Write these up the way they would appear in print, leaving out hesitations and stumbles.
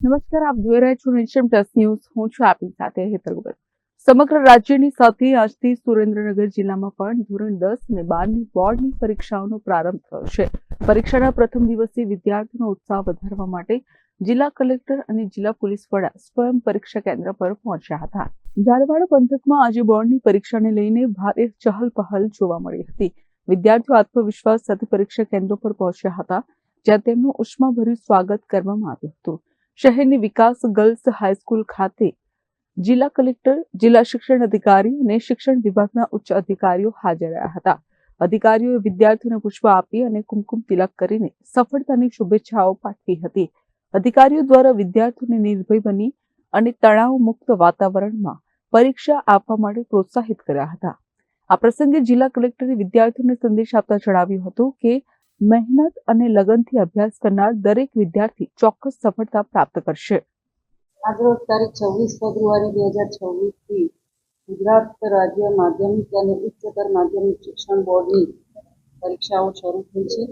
નમસ્કાર, આપ જોઈ રહ્યા છો નેશન પ્લસ ન્યૂઝ. હું છું આપની સાથે હેતલ ગુપ્તા. સમગ્ર રાજ્યની સાથે આજથી સુરેન્દ્રનગર જિલ્લામાં પણ ધોરણ 10 અને 12ની બોર્ડની પરીક્ષાઓનો પ્રારંભ થયો છે. પરીક્ષાના પ્રથમ દિવસે વિદ્યાર્થીઓનો ઉત્સાહ વધારવા માટે જિલ્લા કલેક્ટર અને જિલ્લા પોલીસ વડા સ્વયં પરીક્ષા કેન્દ્ર પર પહોંચ્યા હતા. ઝાલાવાડ પંથકમાં આજે બોર્ડની પરીક્ષાને લઈને ભારે ચહલ-પહલ જોવા મળી હતી. વિદ્યાર્થીઓ આત્મવિશ્વાસ સાથે પરીક્ષા કેન્દ્રો પર પહોંચ્યા હતા, જ્યાં તેમનું ઉષ્માભર્યું સ્વાગત કરવામાં આવ્યું હતું. શહેરની વિકાસ ગર્લ્સ હાઈસ્કૂલ ખાતે જિલ્લા કલેક્ટર, જિલ્લા શિક્ષણ અધિકારી અને શિક્ષણ વિભાગના ઉચ્ચ અધિકારીઓ હાજર રહ્યા હતા. અધિકારીઓએ વિદ્યાર્થીઓને પુષ્પ આપી અને કુમકુમ તિલક કરીને સફળતાની શુભેચ્છાઓ પાઠવી હતી. અધિકારીઓ દ્વારા વિદ્યાર્થીઓને નિર્ભય બની અને તણાવ મુક્ત વાતાવરણમાં પરીક્ષા આપવા માટે પ્રોત્સાહિત કર્યા હતા. આ પ્રસંગે જિલ્લા કલેક્ટરે વિદ્યાર્થીઓને સંદેશ આપતા જણાવ્યું હતું કે મહેનત અને લગનથી અભ્યાસ કરનાર દરેક વિદ્યાર્થી ચોક્કસ સફળતા પ્રાપ્ત કરશે. આજરોજ તારીખ 26 ફેબ્રુઆરી 2026 થી ગુજરાત રાજ્ય માધ્યમિક અને ઉચ્ચતર માધ્યમિક શિક્ષણ બોર્ડની પરીક્ષાઓ શરૂ થઈ છે.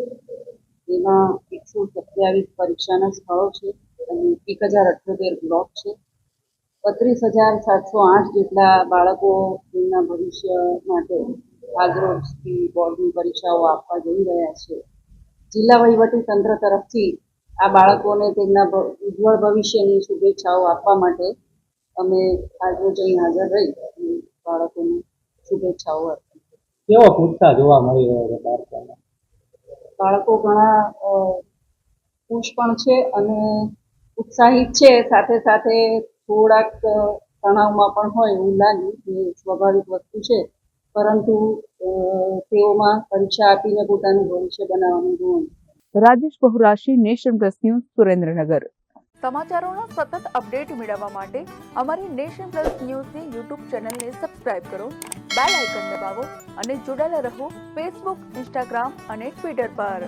તેમાં 127 પરીક્ષાના સ્થળો છે અને 1078 બ્લોક છે. 32,708 જેટલા બાળકો તેમના ભવિષ્ય માટે આજરોજથી બોર્ડની પરીક્ષાઓ આપવા જઈ રહ્યા છે. જિલ્લા વહીવટી તંત્ર તરફથી આ બાળકોને તેમના ઉજ્જવળ ભવિષ્યની શુભેચ્છાઓ આપવા માટે અમે આજરોજ અહીં હાજર રહી બાળકોને શુભેચ્છાઓ આપી. કેવો ઉત્સાહ જોવા મળી રહ્યો છે બાળકોને? બાળકો ઘણા ખુશ પણ છે અને ઉત્સાહિત છે. સાથે સાથે થોડાક તણાવમાં પણ હોય એવું લાગ્યું, એ સ્વાભાવિક વસ્તુ છે, પરંતુ તેઓમાં પરીક્ષા આપીને પોતાનું ભવિષ્ય બનાવવાનું ગુણ. Rajesh બહુરાશી, nation plus news, Surendranagar. સમાચારોના સતત અપડેટ મેળવવા માટે અમારી નેશન પ્લસ ન્યૂઝની યુટ્યુબ ચેનલને સબસ્ક્રાઇબ કરો, બેલ આઇકન દબાવો અને જોડાયેલા રહો ફેસબુક, ઇન્સ્ટાગ્રામ અને ટ્વિટર પર.